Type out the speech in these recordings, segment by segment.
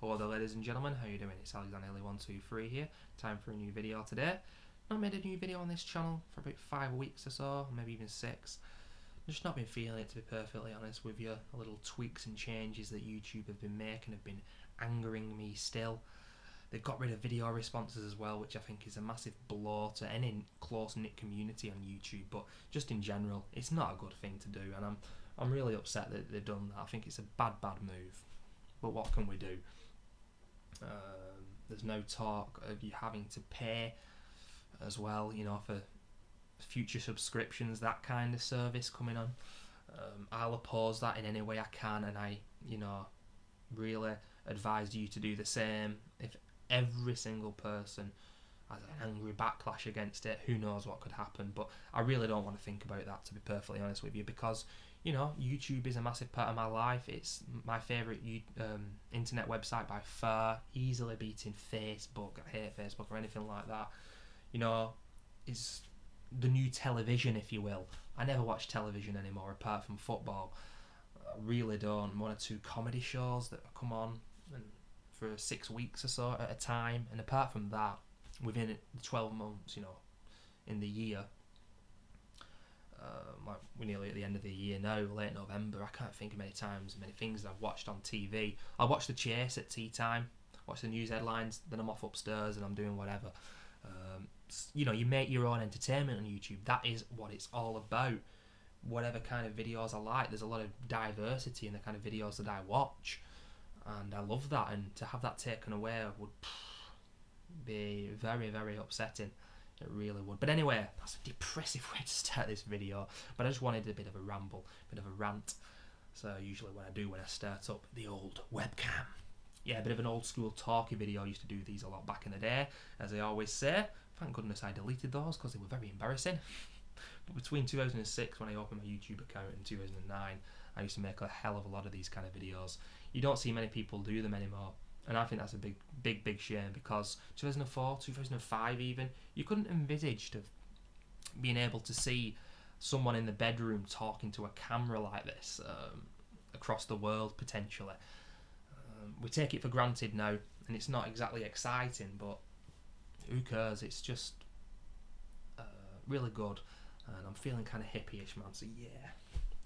Hello there, ladies and gentlemen, how you doing? It's Alexander123 here. Time for a new video today. I've made a new video on this channel for about 5 weeks or so, maybe even 6. Just not been feeling it, to be perfectly honest with you. The little tweaks and changes that YouTube have been making have been angering me still. They've got rid of video responses as well, which I think is a massive blow to any close-knit community on YouTube, but just in general, it's not a good thing to do, and I'm really upset that they've done that. I think it's a bad move, but what can we do? There's no talk of you having to pay as well, you know, for future subscriptions, that kind of service coming on. I'll oppose that in any way I can, and I, you know, really advise you to do the same. If every single person has an angry backlash against it, who knows what could happen. But I really don't want to think about that, to be perfectly honest with you, because, you know, YouTube is a massive part of my life. It's my favourite internet website by far, easily beating Facebook. I hate Facebook or anything like that. You know, it's the new television, if you will. I never watch television anymore apart from football. I really don't. 1 or 2 comedy shows that come on and for 6 weeks or so at a time, and apart from that, within 12 months, you know, in the year, like we're nearly at the end of the year now, late November, I can't think of many things that I've watched on TV. I watch The Chase at tea time, watch the news headlines, then I'm off upstairs and I'm doing whatever. You know, you make your own entertainment on YouTube. That is what it's all about. Whatever kind of videos I like, there's a lot of diversity in the kind of videos that I watch, and I love that, and to have that taken away would be very, very upsetting. It really would. But anyway, that's a depressive way to start this video, but I just wanted a bit of a ramble, a bit of a rant. So usually when I start up the old webcam. Yeah, a bit of an old school talky video. I used to do these a lot back in the day, as I always say. Thank goodness I deleted those because they were very embarrassing. But between 2006, when I opened my YouTube account, and 2009, I used to make a hell of a lot of these kind of videos. You don't see many people do them anymore, and I think that's a big shame, because 2004, 2005 even, you couldn't envisage being able to see someone in the bedroom talking to a camera like this across the world, potentially. We take it for granted now, and it's not exactly exciting, but who cares? It's just really good, and I'm feeling kind of hippie-ish, man, so yeah,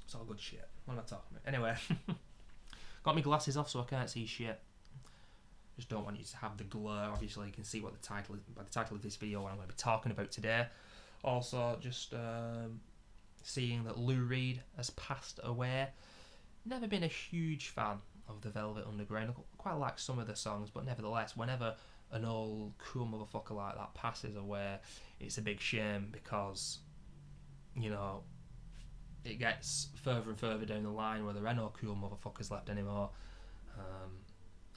it's all good shit. What am I talking about? Anyway, got my glasses off so I can't see shit. Just don't want you to have the glare. Obviously you can see what the title is by the title of this video, what I'm going to be talking about today. Also, just seeing that Lou Reed has passed away. Never been a huge fan of the Velvet Underground. I quite like some of the songs, but nevertheless, whenever an old cool motherfucker like that passes away, it's a big shame, because, you know, it gets further and further down the line where there are no cool motherfuckers left anymore.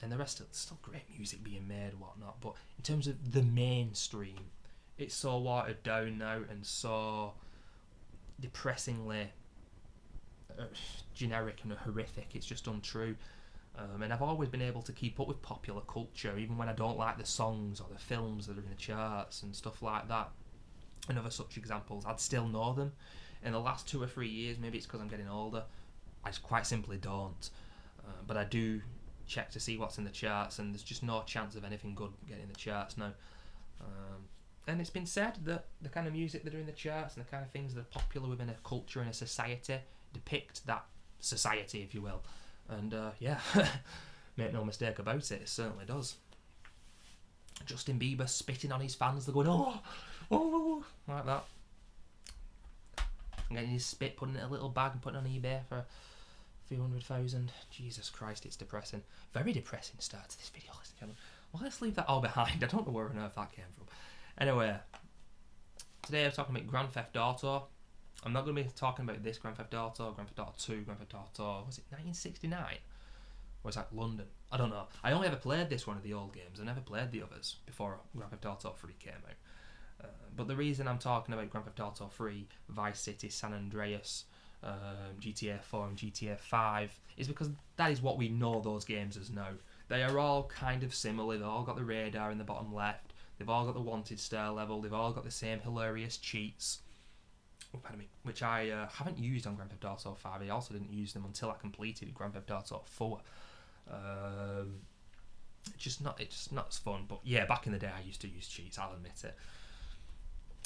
And the rest of it's still great music being made and whatnot, but in terms of the mainstream, it's so watered down now and so depressingly generic and horrific. It's just untrue. And I've always been able to keep up with popular culture, even when I don't like the songs or the films that are in the charts and stuff like that. And other such examples, I'd still know them. In the last 2 or 3 years, maybe it's because I'm getting older, I just quite simply don't. But I do check to see what's in the charts, and there's just no chance of anything good getting in the charts now. And it's been said that the kind of music that are in the charts and the kind of things that are popular within a culture and a society depict that society, if you will. And yeah, make no mistake about it, it certainly does. Justin Bieber spitting on his fans, they're going, oh, like that. And getting his spit, putting it in a little bag and putting it on eBay for a few 100,000. Jesus Christ, it's depressing. Very depressing start to this video, ladies and gentlemen. Well, let's leave that all behind. I don't know where on earth that came from. Anyway, today I'm talking about Grand Theft Auto. I'm not going to be talking about this Grand Theft Auto, Grand Theft Auto 2, Grand Theft Auto, was it 1969? Or was that London? I don't know. I only ever played this one of the old games. I never played the others before Grand Theft Auto 3 came out. But the reason I'm talking about Grand Theft Auto 3, Vice City, San Andreas, GTA 4 and GTA 5 is because that is what we know those games as now. They are all kind of similar. They've all got the radar in the bottom left. They've all got the wanted star level. They've all got the same hilarious cheats. Oh, pardon me. Which I haven't used on Grand Theft Auto 5. I also didn't use them until I completed Grand Theft Auto 4. it's just not as fun. But yeah, back in the day I used to use cheats, I'll admit it.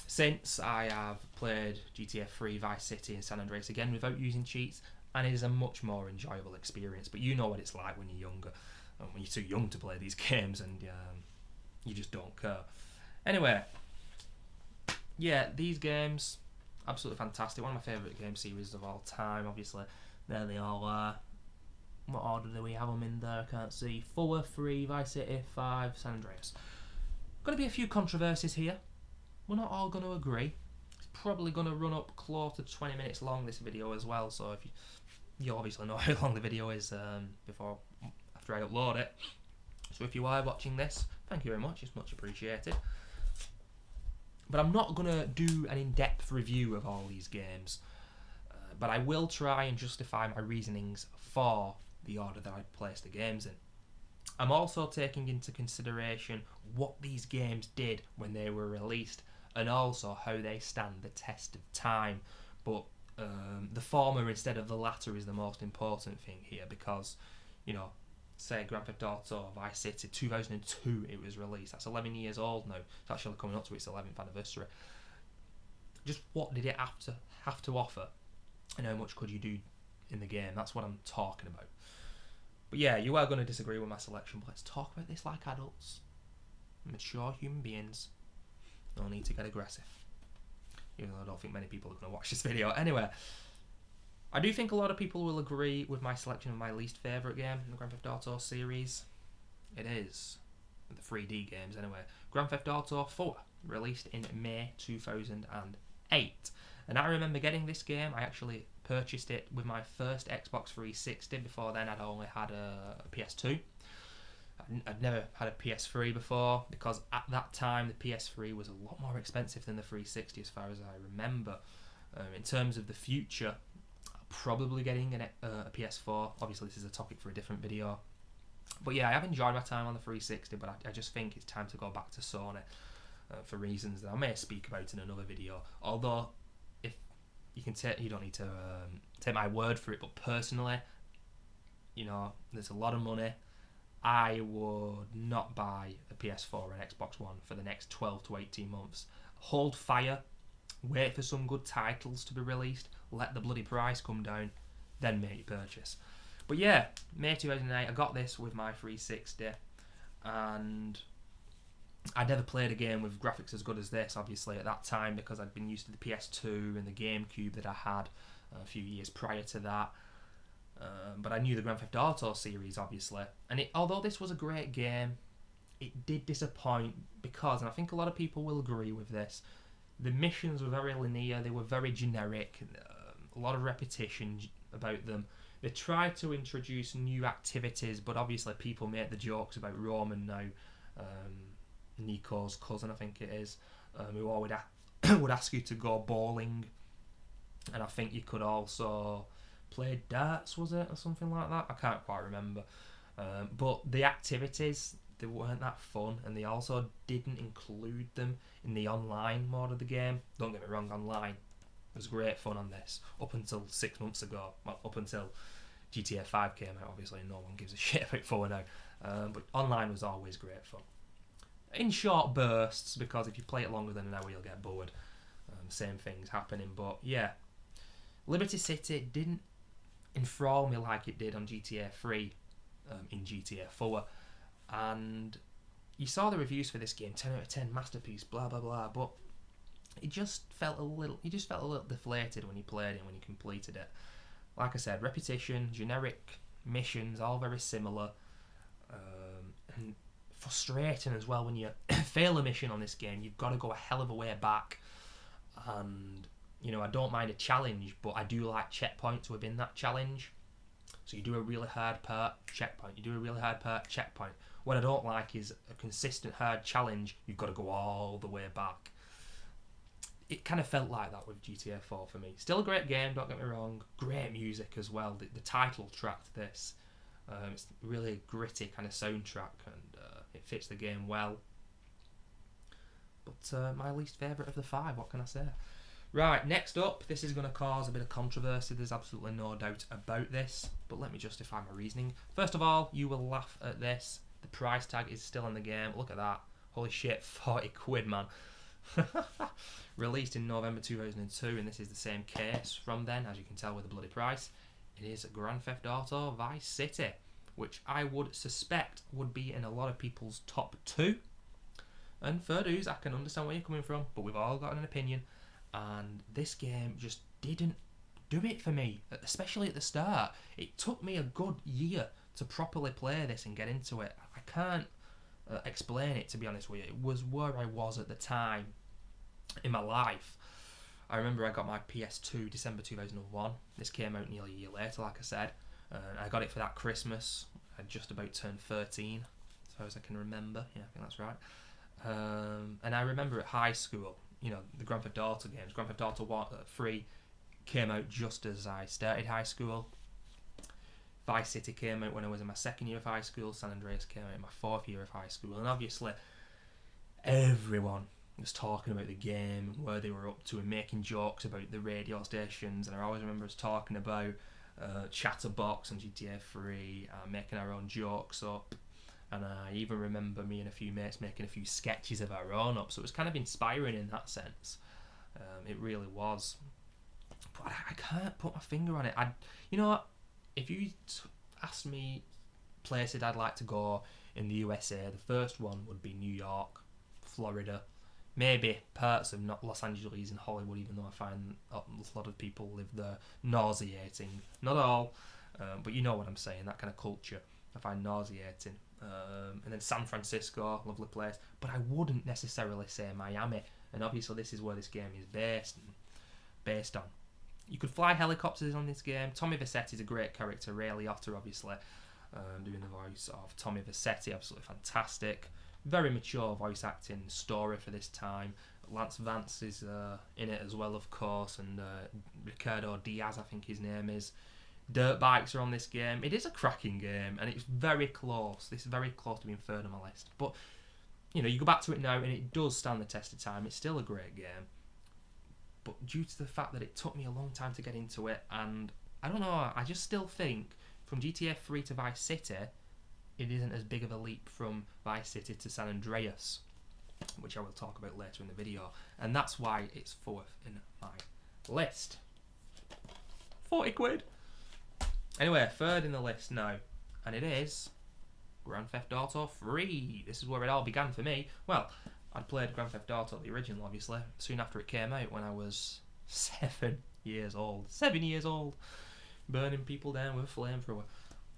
Since I have played GTA 3, Vice City and San Andreas again without using cheats, and it is a much more enjoyable experience. But you know what it's like when you're younger, and when you're too young to play these games, and you just don't care. Anyway, yeah, these games, absolutely fantastic. One of my favourite game series of all time, obviously. There they all are. What order do we have them in there? I can't see. 4, 3, Vice City, 5, San Andreas. Going to be a few controversies here. We're not all going to agree. It's probably going to run up close to 20 minutes long, this video as well. So if you obviously know how long the video is after I upload it. So if you are watching this, thank you very much. It's much appreciated. But I'm not going to do an in-depth review of all these games. But I will try and justify my reasonings for the order that I placed the games in. I'm also taking into consideration what these games did when they were released, and also how they stand the test of time. But the former instead of the latter is the most important thing here, because, you know, say Grand Theft Auto Vice City 2002 it was released. That's 11 years old now. It's actually coming up to its 11th anniversary. Just what did it have to offer, and how much could you do in the game? That's what I'm talking about. But yeah, you are going to disagree with my selection, but let's talk about this like adults, mature human beings. No need to get aggressive, even though I don't think many people are going to watch this video. Anyway, I do think a lot of people will agree with my selection of my least favourite game in the Grand Theft Auto series. It is the 3D games anyway. Grand Theft Auto 4, released in May 2008. And I remember getting this game. I actually purchased it with my first Xbox 360. Before then I'd only had a PS2. I'd never had a PS3 before, because at that time the PS3 was a lot more expensive than the 360 as far as I remember. In terms of the future, probably getting a PS4. Obviously this is a topic for a different video. But yeah, I have enjoyed my time on the 360, but I just think it's time to go back to Sony for reasons that I may speak about in another video. Although, if you can you don't need to take my word for it, but personally, you know, there's a lot of money. I would not buy a PS4 or an Xbox One for the next 12 to 18 months. Hold fire, wait for some good titles to be released, let the bloody price come down, then make your purchase. But yeah, May 2008, I got this with my 360, and I never played a game with graphics as good as this, obviously, at that time, because I'd been used to the PS2 and the GameCube that I had a few years prior to that. But I knew the Grand Theft Auto series, obviously. And although this was a great game, it did disappoint because, and I think a lot of people will agree with this, the missions were very linear, they were very generic, a lot of repetition about them. They tried to introduce new activities, but obviously people make the jokes about Roman now, Nico's cousin I think it is, who always would ask you to go bowling, and I think you could also play darts, was it, or something like that? I can't quite remember. But the activities, they weren't that fun, and they also didn't include them in the online mode of the game. Don't get me wrong, online was great fun on this, up until 6 months ago. Well, up until GTA 5 came out, obviously no one gives a shit about 4 now. But online was always great fun. In short bursts, because if you play it longer than an hour you'll get bored. Same things happening, but yeah. Liberty City didn't enthrall me like it did on GTA 3 in GTA 4, and you saw the reviews for this game, 10 out of 10, masterpiece, blah blah blah, but it just felt a little deflated when you played it, when you completed it. Like I said, repetition, generic missions, all very similar, and frustrating as well when you fail a mission on this game. You've got to go a hell of a way back, and you know, I don't mind a challenge, but I do like checkpoints within that challenge. So you do a really hard part, checkpoint. You do a really hard part, checkpoint. What I don't like is a consistent hard challenge, you've got to go all the way back. It kind of felt like that with GTA 4 for me. Still a great game, don't get me wrong. Great music as well. The title track to this, it's really gritty kind of soundtrack, and it fits the game well. But my least favourite of the 5, what can I say? Right, next up, this is going to cause a bit of controversy, there's absolutely no doubt about this, but let me justify my reasoning. First of all, you will laugh at this. The price tag is still in the game. Look at that. Holy shit, 40 quid, man. Released in November 2002, and this is the same case from then, as you can tell with the bloody price. It is Grand Theft Auto Vice City, which I would suspect would be in a lot of people's top 2. And fair dues, I can understand where you're coming from, but we've all got an opinion. And this game just didn't do it for me, especially at the start. It took me a good year to properly play this and get into it. I can't explain it, to be honest with you. It was where I was at the time in my life. I remember I got my PS2 December 2001. This came out nearly a year later, like I said. I got it for that Christmas. I just about turned 13, as far as I can remember. Yeah, I think that's right. And I remember at high school, you know, the Grand Theft Auto games. Grand Theft Auto 3 came out just as I started high school. Vice City came out when I was in my second year of high school. San Andreas came out in my 4th year of high school. And obviously, everyone was talking about the game and where they were up to and making jokes about the radio stations. And I always remember us talking about Chatterbox and GTA 3, making our own jokes up. And I even remember me and a few mates making a few sketches of our own up. So it was kind of inspiring in that sense. It really was. But I can't put my finger on it. You know what? If you asked me places I'd like to go in the USA, the first one would be New York, Florida, maybe parts of not Los Angeles and Hollywood, even though I find a lot of people live there, nauseating. Not all, but you know what I'm saying, that kind of culture I find nauseating. And then San Francisco, lovely place, but I wouldn't necessarily say Miami, and obviously this is where this game is based on. You could fly helicopters on this game. Tommy Vercetti's a great character. Ray Liotta, obviously, doing the voice of Tommy Vercetti, absolutely fantastic. Very mature voice acting story for this time. Lance Vance is in it as well, of course, and Ricardo Diaz, I think his name is. Dirt bikes are on this game. It is a cracking game, and it's very close. This is very close to being third on my list. But, you know, you go back to it now, and it does stand the test of time. It's still a great game. But due to the fact that it took me a long time to get into it, and I don't know, I just still think from GTA 3 to Vice City, it isn't as big of a leap from Vice City to San Andreas, which I will talk about later in the video, and that's why it's 4th in my list. 40 quid! Anyway, 3rd in the list now, and it is Grand Theft Auto 3. This is where it all began for me. Well, I'd played Grand Theft Auto, the original, obviously, soon after it came out when I was 7 years old. 7 years old. Burning people down with a flamethrower.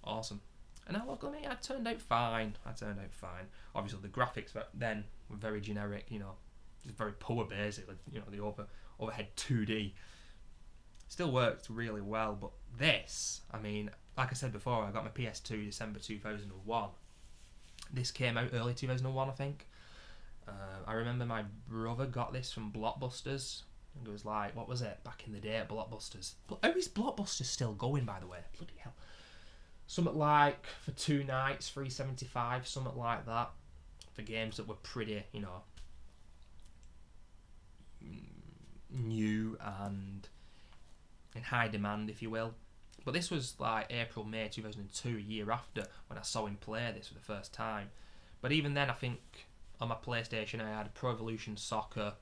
Awesome. And now look at me, I turned out fine. Obviously, the graphics then were very generic, you know, just very poor, basically. You know, the overhead 2D. Still worked really well, but this, I mean, like I said before, I got my PS2 December 2001. This came out early 2001, I think. I remember my brother got this from Blockbusters. And it was like, what was it back in the day at Blockbusters? How is Blockbusters still going, by the way? Bloody hell. Something like, for 2 nights, $3.75, something like that. For games that were pretty, you know, new and in high demand, if you will. But this was like April, May 2002, a year after, when I saw him play this for the first time. But even then, I think on my PlayStation I had Pro Evolution Soccer,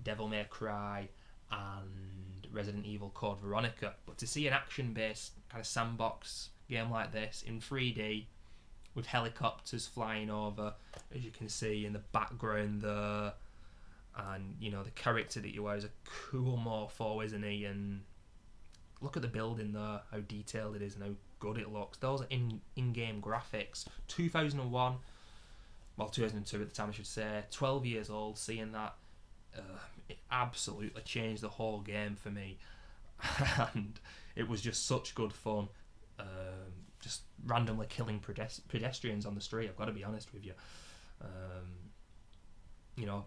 Devil May Cry, and Resident Evil Code Veronica. But to see an action-based kind of sandbox game like this in 3D, with helicopters flying over, as you can see in the background there, and you know the character that you are is a cool morpho, isn't he? And look at the building there, how detailed it is and how good it looks. Those are in-game graphics. 2001, well 2002 at the time I should say, 12 years old, seeing that, it absolutely changed the whole game for me. And it was just such good fun. Just randomly killing pedestrians on the street, I've got to be honest with you. You know,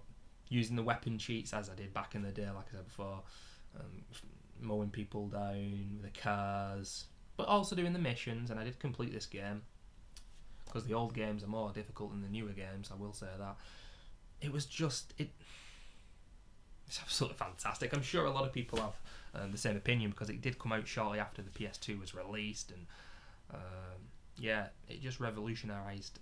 using the weapon cheats as I did back in the day, like I said before, mowing people down with the cars, but also doing the missions, and I did complete this game, because the old games are more difficult than the newer games, I will say that. It was just, it's absolutely fantastic. I'm sure a lot of people have the same opinion, because it did come out shortly after the PS2 was released, and yeah, it just revolutionised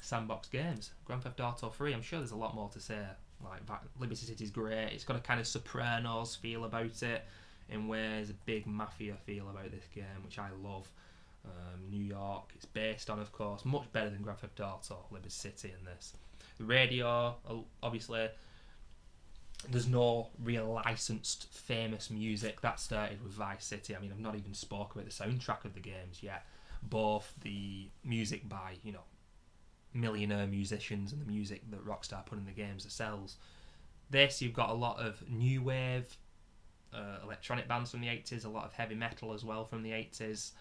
sandbox games. Grand Theft Auto 3, I'm sure there's a lot more to say. Like, Liberty City's great. It's got a kind of Sopranos feel about it, in ways a big mafia feel about this game, which I love. New York, it's based on, of course, much better than Grand Theft Auto, Liberty City in this. The radio, obviously, there's no real licensed famous music. That started with Vice City. I mean, I've not even spoken about the soundtrack of the games yet. Both the music by, millionaire musicians and the music that Rockstar put in the games themselves. This, you've got a lot of new wave electronic bands from the 80s, a lot of heavy metal as well from the 80s.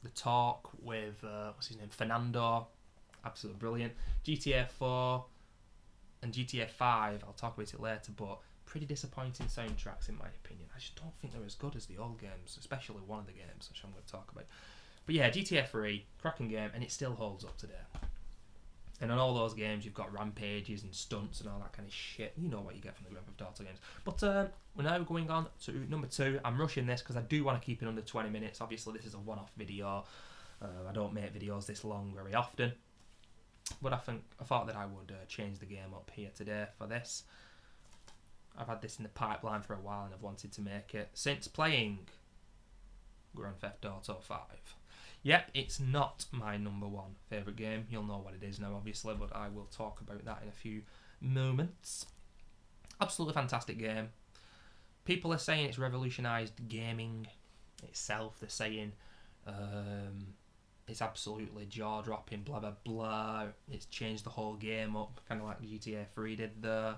The Talk with what's his name, Fernando, absolutely brilliant. GTA 4 and GTA 5, I'll talk about it later, but pretty disappointing soundtracks in my opinion. I just don't think they're as good as the old games, especially one of the games, which I'm going to talk about. But yeah, GTA 3, cracking game, and it still holds up today. And on all those games, you've got rampages and stunts and all that kind of shit. You know what you get from the Grand Theft Auto games. But we're now going on to number 2. I'm rushing this because I do want to keep it under 20 minutes. Obviously, this is a one-off video. I don't make videos this long very often. But I thought that I would change the game up here today for this. I've had this in the pipeline for a while and I've wanted to make it since playing Grand Theft Auto 5. Yep, it's not my number 1 favourite game. You'll know what it is now, obviously, but I will talk about that in a few moments. Absolutely fantastic game. People are saying it's revolutionised gaming itself. They're saying it's absolutely jaw-dropping, blah, blah, blah. It's changed the whole game up, kind of like GTA 3 did there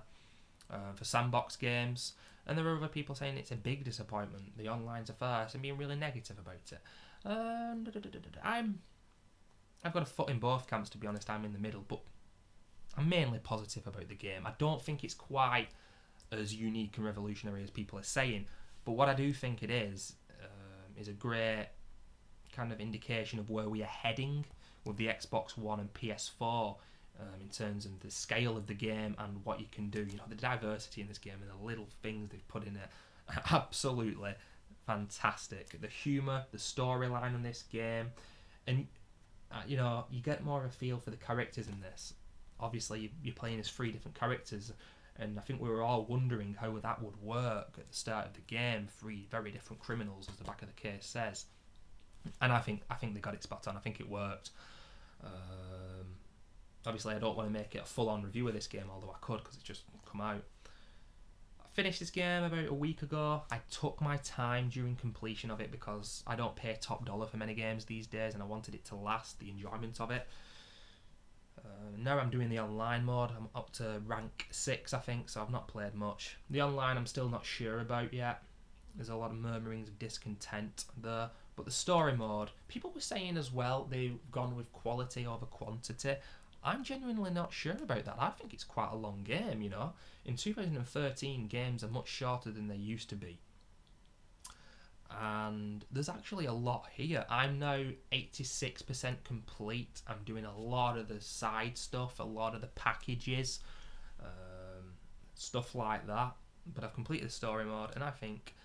for sandbox games. And there are other people saying it's a big disappointment. The online's a farce and being really negative about it. I've got a foot in both camps, to be honest. I'm in the middle, but I'm mainly positive about the game. I don't think it's quite as unique and revolutionary as people are saying, but what I do think it is a great kind of indication of where we are heading with the Xbox One and PS4 in terms of the scale of the game and what you can do. The diversity in this game and the little things they've put in it, absolutely fantastic. The humour, the storyline in this game, and you get more of a feel for the characters in this. Obviously, you're playing as 3 different characters, and I think we were all wondering how that would work at the start of the game. 3 very different criminals, as the back of the case says, and I think they got it spot on. I think it worked. Obviously, I don't want to make it a full-on review of this game, although I could because it's just come out. Finished this game about a week ago. I took my time during completion of it because I don't pay top dollar for many games these days, and I wanted it to last, the enjoyment of it. Now I'm doing the online mode. I'm up to rank 6, I think, so I've not played much. The online I'm still not sure about yet. There's a lot of murmurings of discontent there. But the story mode, people were saying as well they've gone with quality over quantity. I'm genuinely not sure about that. I think it's quite a long game, In 2013, games are much shorter than they used to be. And there's actually a lot here. I'm now 86% complete. I'm doing a lot of the side stuff, a lot of the packages, stuff like that. But I've completed the story mode, and I think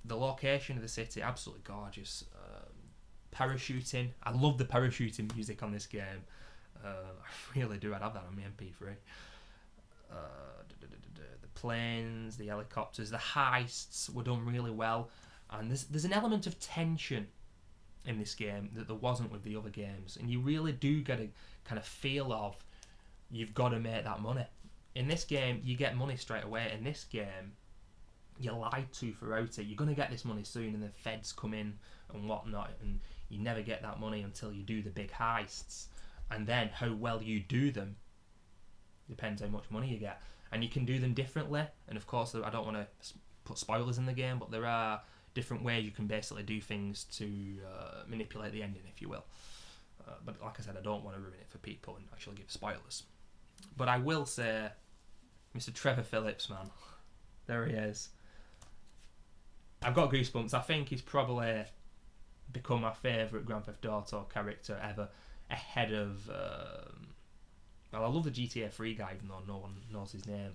the location of the city, absolutely gorgeous. Parachuting. I love the parachuting music on this game. I really do. I'd have that on my MP3. The planes, the helicopters, the heists were done really well, and there's an element of tension in this game that there wasn't with the other games, and you really do get a kind of feel of you've got to make that money. In this game, you get money straight away. In this game, you're lied to throughout it. You're going to get this money soon, and the feds come in and whatnot, and you never get that money until you do the big heists. And then how well you do them depends how much money you get. And you can do them differently. And of course, I don't want to put spoilers in the game, but there are different ways you can basically do things to manipulate the ending, if you will. But like I said, I don't want to ruin it for people and actually give spoilers. But I will say, Mr. Trevor Phillips, man, there he is. I've got goosebumps. I think he's probably become my favourite Grand Theft Auto character ever. Ahead of I love the GTA 3 guy, even though no one knows his name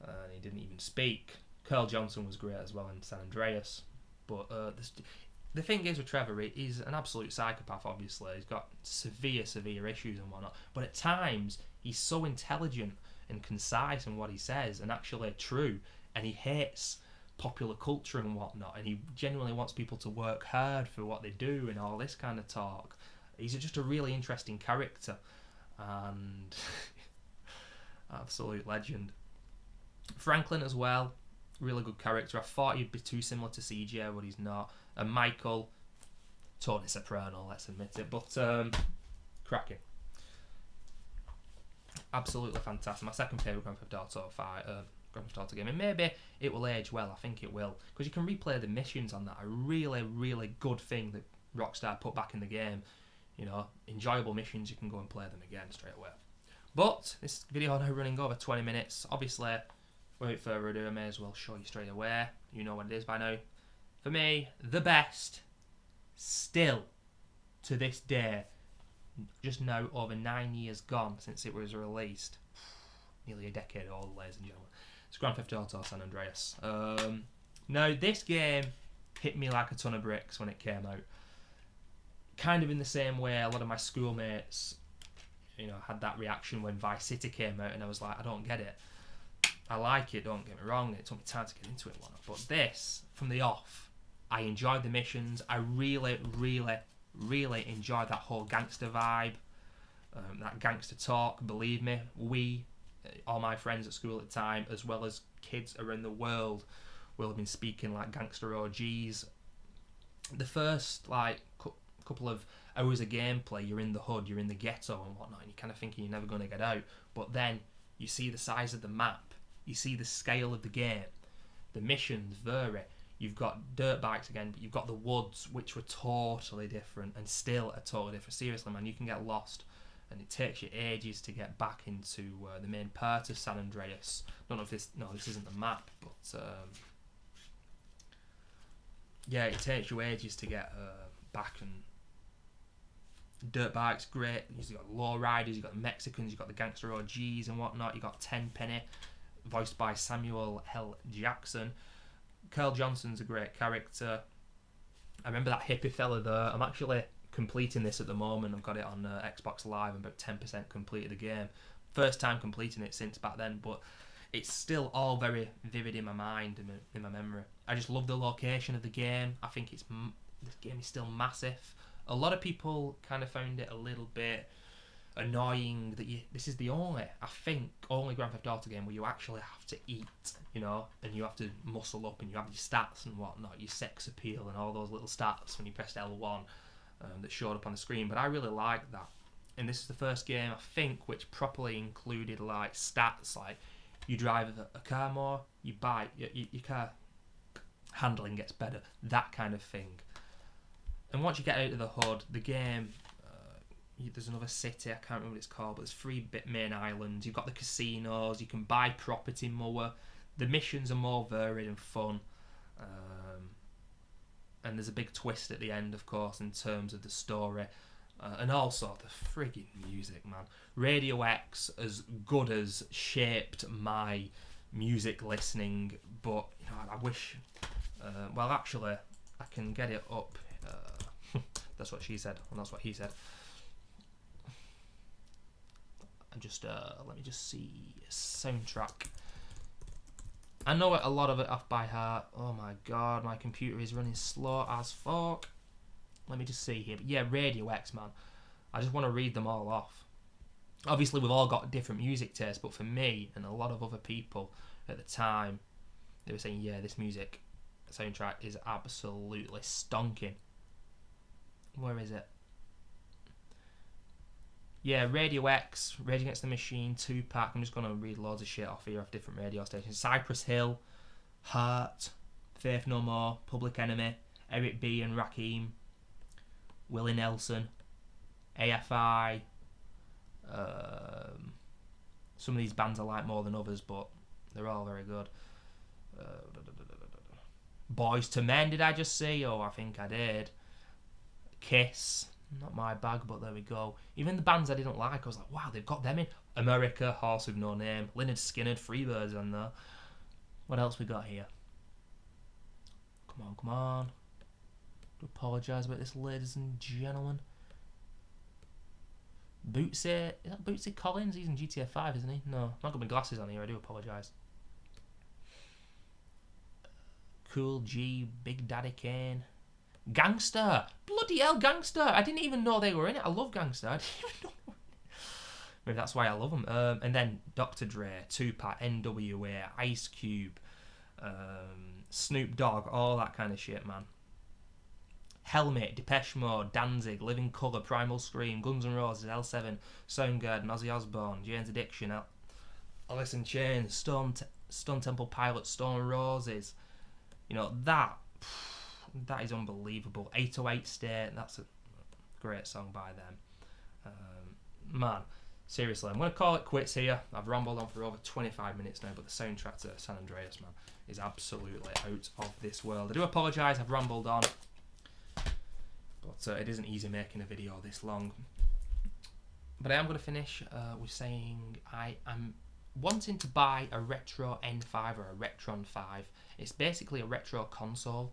and he didn't even speak. Carl Johnson was great as well in San Andreas, but the thing is with Trevor, he's an absolute psychopath. Obviously, he's got severe issues and whatnot. But at times, he's so intelligent and concise in what he says, and actually true. And he hates popular culture and whatnot, and he genuinely wants people to work hard for what they do and all this kind of talk. He's just a really interesting character, and absolute legend. Franklin as well, really good character. I thought he'd be too similar to CJ, but he's not. And Michael, Tony Soprano, let's admit it, but cracking. Absolutely fantastic. My second favourite Grand Theft Auto game, and maybe it will age well. I think it will, because you can replay the missions on that. A really good thing that Rockstar put back in the game. You know, enjoyable missions, you can go and play them again straight away. But this video now running over 20 minutes. Obviously, without further ado, I may as well show you straight away. You know what it is by now. For me, the best, still to this day, just now over 9 years gone since it was released. Nearly a decade old, ladies and gentlemen. It's Grand Theft Auto San Andreas. Now, this game hit me like a ton of bricks when it came out. Kind of in the same way a lot of my schoolmates, you know, had that reaction when Vice City came out, and I was like, I don't get it. I like it, don't get me wrong, it took me time to get into it and whatnot. But this, from the off, I enjoyed the missions. I really enjoyed that whole gangster vibe, that gangster talk. Believe me, all my friends at school at the time, as well as kids around the world, will have been speaking like gangster OGs. The first couple of hours of gameplay, you're in the hood, you're in the ghetto and whatnot, and you're kind of thinking you're never going to get out. But then you see the size of the map, you see the scale of the game, the missions vary. You've got dirt bikes again, but you've got the woods, which were totally different, and still are totally different. Seriously, man, you can get lost, and it takes you ages to get back into the main part of San Andreas. Don't know if this isn't the map, but yeah, it takes you ages to get back. And dirt bikes, great. You've got low riders, you've got the Mexicans, you've got the gangster OGs and whatnot. You've got Tenpenny, voiced by Samuel L. Jackson. Carl Johnson's a great character. I remember that hippie fella there. I'm actually completing this at the moment. I've got it on Xbox Live. I'm about 10% completed the game. First time completing it since back then, but it's still all very vivid in my mind and in my memory. I just love the location of the game. I think this game is still massive. A lot of people kind of found it a little bit annoying that this is the only Grand Theft Auto game where you actually have to eat, you know, and you have to muscle up, and you have your stats and whatnot, your sex appeal and all those little stats when you pressed L1 that showed up on the screen. But I really like that, and this is the first game I think which properly included like stats, like you drive a car more, you buy your car handling gets better, that kind of thing. And once you get out of the hood, the game, there's another city, I can't remember what it's called, but there's 3 main islands. You've got the casinos, you can buy property more, the missions are more varied and fun, and there's a big twist at the end, of course, in terms of the story, and also the frigging music, man. Radio X, as good as shaped my music listening, but you know, I wish, well actually, I can get it up. That's what she said, and that's what he said. And just let me just see soundtrack. I know a lot of it off by heart. Oh my god, my computer is running slow as fuck. Let me just see here. But yeah, Radio X, man. I just want to read them all off. Obviously, we've all got different music tastes, but for me and a lot of other people at the time, they were saying, yeah, this music soundtrack is absolutely stonking. Where is it? Yeah, Radio X, Rage Against the Machine, Tupac. I'm just going to read loads of shit off here off different radio stations. Cypress Hill, Heart, Faith No More, Public Enemy, Eric B. and Rakim, Willie Nelson, AFI. Some of these bands I like more than others, but they're all very good. Boys to Men, did I just see? Oh, I think I did. Kiss, not my bag, but there we go. Even the bands I didn't like, I was like, wow, they've got them in. America, Horse with No Name, Lynyrd Skynyrd, Freebirds on there. What else we got here? Come on. do apologise about this, ladies and gentlemen. Bootsy, is that Bootsy Collins? He's in GTA 5, isn't he? No, I've not got my glasses on here, I do apologise. Cool G, Big Daddy Kane. Gangster! Bloody hell, Gangster! I didn't even know they were in it. I love Gangster. I didn't even know. Maybe that's why I love them. And then Dr. Dre, Tupac, NWA, Ice Cube, Snoop Dogg, all that kind of shit, man. Helmet, Depeche Mode, Danzig, Living Colour, Primal Scream, Guns N' Roses, L7, Soundgarden, Ozzy Osbourne, Jane's Addiction, Alice in Chains, Stone Temple Pilots, Stone Roses. You know, that is unbelievable. 808 State, that's a great song by them. Man, seriously, I'm going to call it quits here. I've rambled on for over 25 minutes now, but the soundtrack to San Andreas, man, is absolutely out of this world. I do apologise, I've rambled on, but it isn't easy making a video this long. But I am going to finish with saying I am wanting to buy a retro N5 or a Retron 5. It's basically a retro console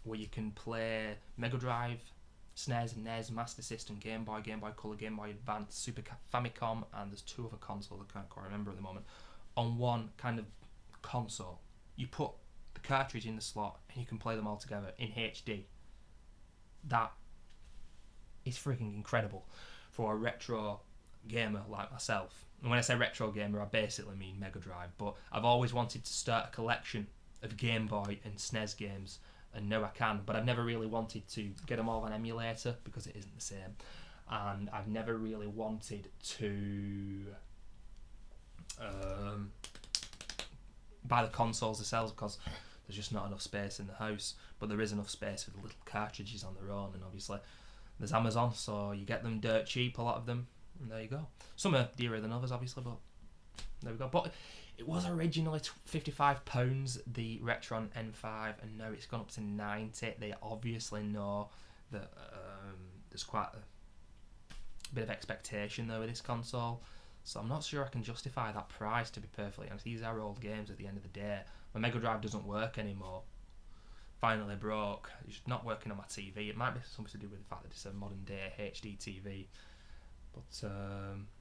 where you can play Mega Drive, SNES, NES, Master System, Game Boy, Game Boy Color, Game Boy Advance, Super Famicom, and there's 2 other consoles I can't quite remember at the moment, on one kind of console. You put the cartridge in the slot and you can play them all together in HD. That is freaking incredible for a retro gamer like myself. And when I say retro gamer, I basically mean Mega Drive, but I've always wanted to start a collection of Game Boy and SNES games, and now I can, but I've never really wanted to get them all on emulator because it isn't the same, and I've never really wanted to buy the consoles themselves because there's just not enough space in the house, but there is enough space for the little cartridges on their own, and obviously there's Amazon, so you get them dirt cheap, a lot of them, and there you go. Some are dearer than others, obviously, but there we go. But it was originally £55, the Retron N5, and now it's gone up to £90. They obviously know that there's quite a bit of expectation though with this console, so I'm not sure I can justify that price, to be perfectly honest. These are old games at the end of the day. My Mega Drive doesn't work anymore. Finally broke. It's not working on my TV. It might be something to do with the fact that it's a modern day HD TV. But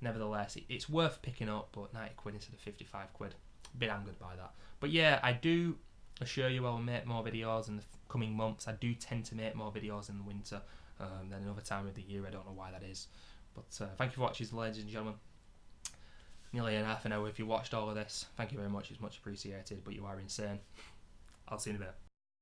nevertheless, it's worth picking up, but 90 quid instead of 55 quid. A bit angered by that. But yeah, I do assure you I will make more videos in the coming months. I do tend to make more videos in the winter than another time of the year. I don't know why that is. But thank you for watching, ladies and gentlemen. Nearly an half an hour if you watched all of this. Thank you very much. It's much appreciated, but you are insane. I'll see you in a bit.